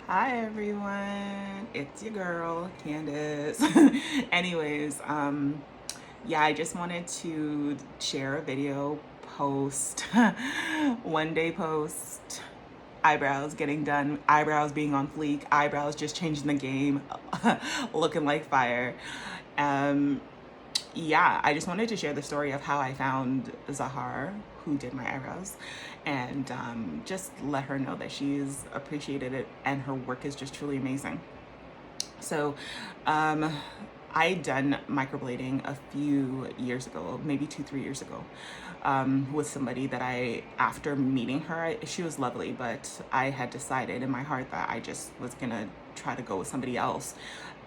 Hi everyone, it's your girl Candace. Anyways, yeah, I just wanted to share a video post, one day post, eyebrows getting done, eyebrows being on fleek, eyebrows just changing the game, looking like fire. Um, yeah, I just wanted to share the story of how I found Zahar, who did my eyebrows, and just let her know that she's appreciated it and her work is just truly amazing. So, um, I done microblading a few years ago, maybe 2, 3 years ago, with somebody that after meeting her, she was lovely, but I had decided in my heart that I just was gonna try to go with somebody else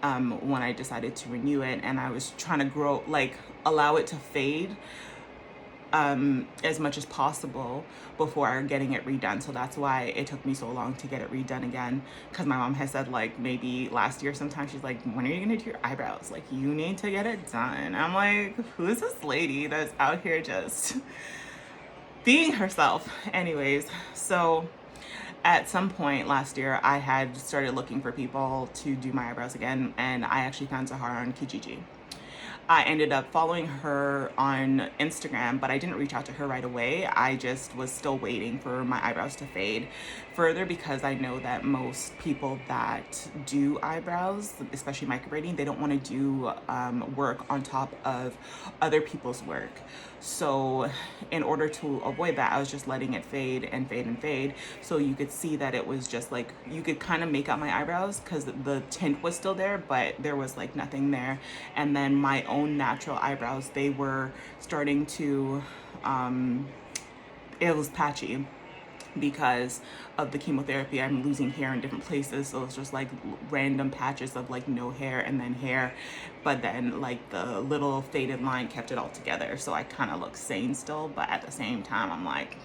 when I decided to renew it, and I was trying to grow, like, allow it to fade as much as possible before getting it redone. So that's why it took me so long to get it redone again. Because my mom has said, like, maybe last year sometime, she's like, when are you gonna do your eyebrows? Like, you need to get it done. I'm like, who's this lady that's out here just being herself? Anyways, so at some point last year, I had started looking for people to do my eyebrows again, and I actually found Zahara on Kijiji. I ended up following her on Instagram, but I didn't reach out to her right away. I just was still waiting for my eyebrows to fade further because I know that most people that do eyebrows, especially microblading, they don't want to do work on top of other people's work. So in order to avoid that, I was just letting it fade and fade and fade. So you could see that it was just like, you could kind of make out my eyebrows because the tint was still there, but there was like nothing there. And then my own natural eyebrows, they were starting to, it was patchy because of the chemotherapy. I'm losing hair in different places, so it's just like random patches of like no hair and then hair, but then like the little faded line kept it all together, so I kind of look sane still, but at the same time I'm like,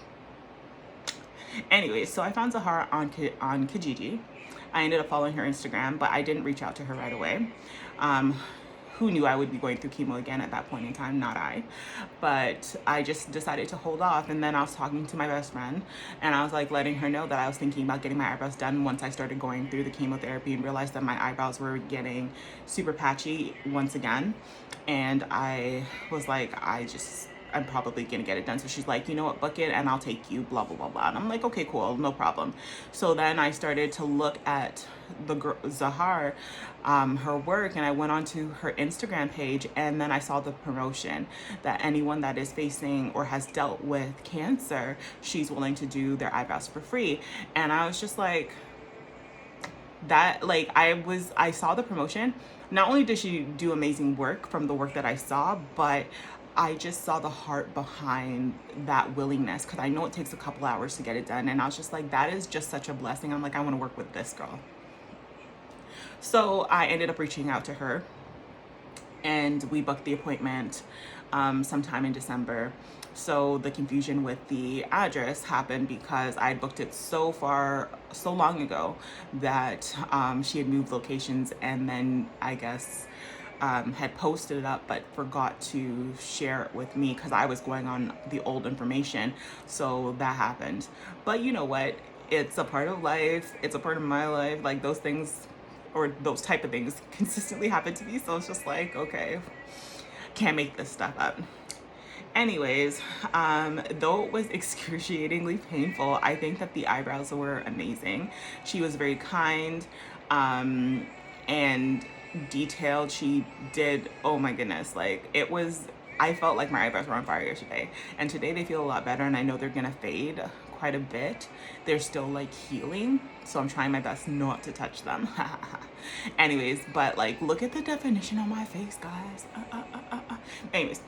anyway. So I found Zahara on Kijiji. I ended up following her Instagram, but I didn't reach out to her right away. um, who knew I would be going through chemo again at that point in time? Not I. But I just decided to hold off. And then I was talking to my best friend and I was like letting her know that I was thinking about getting my eyebrows done once I started going through the chemotherapy and realized that my eyebrows were getting super patchy once again. And I was like, I'm probably gonna get it done. So she's like, you know what, book it and I'll take you, blah, blah, blah, blah. And I'm like, okay, cool, no problem. So then I started to look at the girl, Zahar, her work, and I went onto her Instagram page, and then I saw the promotion that anyone that is facing or has dealt with cancer, she's willing to do their eyebrows for free. And I was just like, that, like, I saw the promotion. Not only did she do amazing work from the work that I saw, but I just saw the heart behind that willingness, because I know it takes a couple hours to get it done, and I was just like, that is just such a blessing. I'm like, I want to work with this girl. So I ended up reaching out to her and we booked the appointment sometime in December. So the confusion with the address happened because I had booked it so long ago that she had moved locations, and then I guess had posted it up but forgot to share it with me because I was going on the old information. So that happened. But you know what? It's a part of life. It's a part of my life. Like, those things, or those type of things, consistently happen to me. So it's just like, okay, can't make this stuff up. Anyways, though it was excruciatingly painful, I think that the eyebrows were amazing. She was very kind and detailed. She did, oh my goodness, like, it was, I felt like my eyebrows were on fire yesterday. And today they feel a lot better, and I know they're gonna fade quite a bit. They're still like healing, so I'm trying my best not to touch them. Anyways, but like, look at the definition on my face, guys. Anyways,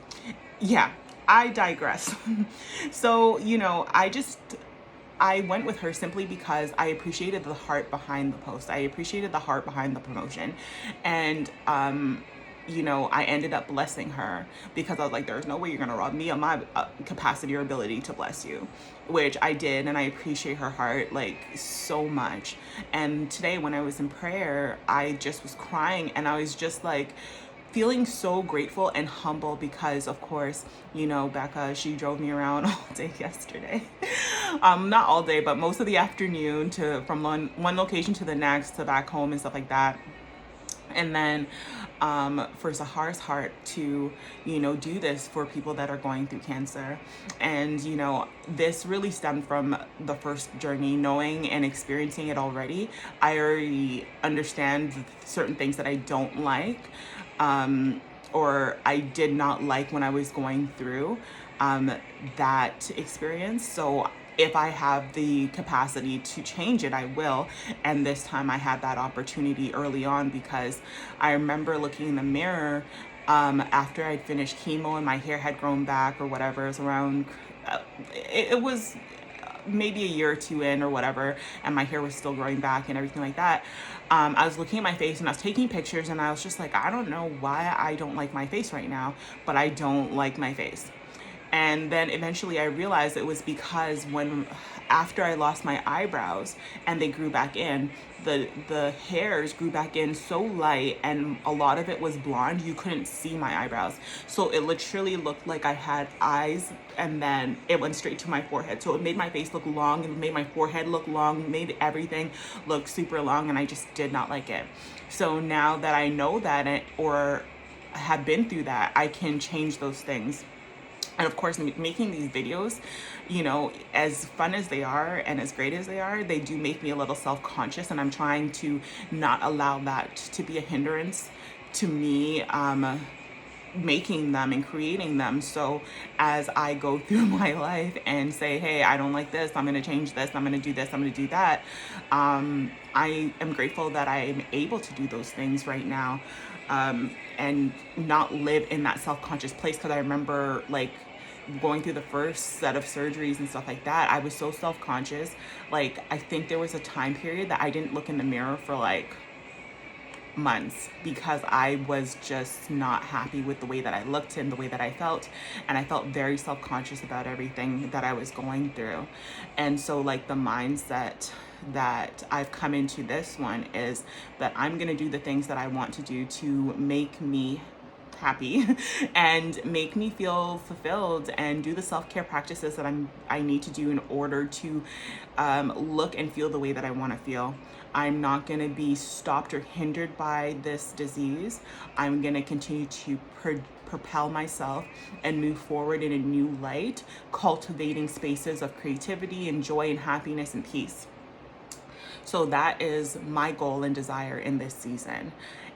yeah, I digress. So, I went with her simply because I appreciated the heart behind the post. I appreciated the heart behind the promotion. And, I ended up blessing her because I was like, there's no way you're going to rob me of my capacity or ability to bless you, which I did. And I appreciate her heart like so much. And today when I was in prayer, I just was crying, and I was just like, feeling so grateful and humble because, of course, Becca, she drove me around all day yesterday not all day, but most of the afternoon to from one location to the next to back home and stuff like that. And then for Zahar's heart to, do this for people that are going through cancer. And, this really stemmed from the first journey, knowing and experiencing it already. I already understand certain things that I don't like, or I did not like when I was going through that experience. So if I have the capacity to change it, I will. And this time I had that opportunity early on, because I remember looking in the mirror after I'd finished chemo and my hair had grown back or whatever. It was around, it was maybe a year or two in or whatever, and my hair was still growing back and everything like that. I was looking at my face and I was taking pictures, and I was just like, I don't know why I don't like my face right now, but I don't like my face. And then eventually I realized it was because after I lost my eyebrows and they grew back in, the hairs grew back in so light, and a lot of it was blonde, you couldn't see my eyebrows. So it literally looked like I had eyes, and then it went straight to my forehead. So it made my face look long, and made my forehead look long, made everything look super long, and I just did not like it. So now that I know that, or have been through that, I can change those things. And of course, making these videos, as fun as they are and as great as they are, they do make me a little self-conscious, and I'm trying to not allow that to be a hindrance to me making them and creating them. So as I go through my life and say, hey, I don't like this, I'm going to change this, I'm going to do this, I'm going to do that, I am grateful that I am able to do those things right now, and not live in that self-conscious place. Because I remember going through the first set of surgeries and stuff like that, I was so self-conscious. Like, I think there was a time period that I didn't look in the mirror for months, because I was just not happy with the way that I looked and the way that I felt, and I felt very self-conscious about everything that I was going through. And so the mindset that I've come into this one is that I'm going to do the things that I want to do to make me happy and make me feel fulfilled, and do the self-care practices that I need to do in order to look and feel the way that I want to feel. I'm not going to be stopped or hindered by this disease. I'm going to continue to propel myself and move forward in a new light, cultivating spaces of creativity and joy and happiness and peace. So that is my goal and desire in this season.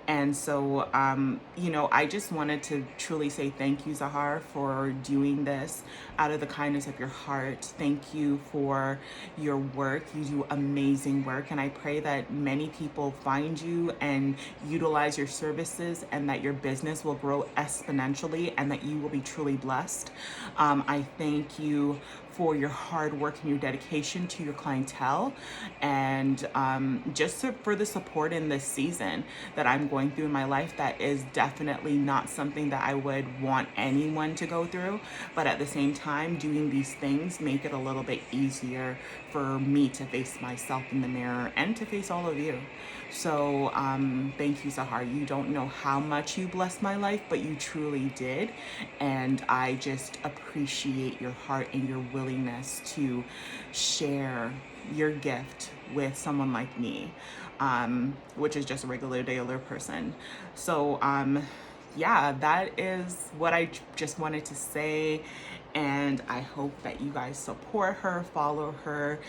And so, I just wanted to truly say thank you, Zahar, for doing this out of the kindness of your heart. Thank you for your work. You do amazing work. And I pray that many people find you and utilize your services, and that your business will grow exponentially, and that you will be truly blessed. I thank you for your hard work and your dedication to your clientele, and just for the support in this season that I'm going through in my life. That is definitely not something that I would want anyone to go through, but at the same time, doing these things make it a little bit easier for me to face myself in the mirror and to face all of you. So thank you, Zahar. You don't know how much you blessed my life, but you truly did. And I just appreciate your heart and your willingness to share your gift with someone like me, which is just a regular person. So yeah, that is what I just wanted to say. And I hope that you guys support her, follow her.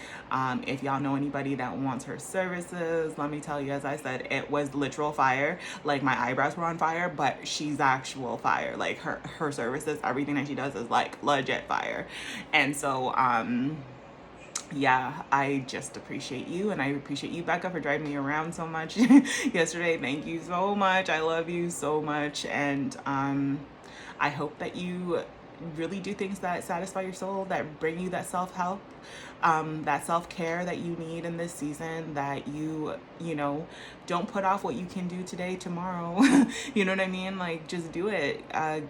If y'all know anybody that wants her services, let me tell you, as I said, it was literal fire. Like, my eyebrows were on fire, but she's actual fire. Like, her services, everything that she does is legit fire. And so yeah, I just appreciate you, and I appreciate you, Becca, for driving me around so much yesterday. Thank you so much. I love you so much. And I hope that you really do things that satisfy your soul, that bring you that self-help, that self-care that you need in this season, that you don't put off what you can do today, tomorrow. You know what I mean? Just do it.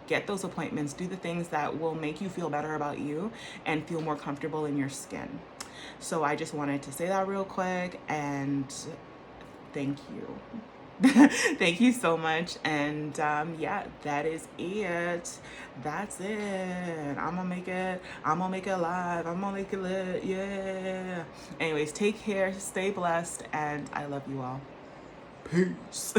Get those appointments, do the things that will make you feel better about you and feel more comfortable in your skin. So I just wanted to say that real quick, and thank you. Thank you so much. And yeah, that is it. That's it. I'm gonna make it live. I'm gonna make it lit. Yeah. Anyways, take care, stay blessed, and I love you all. Peace.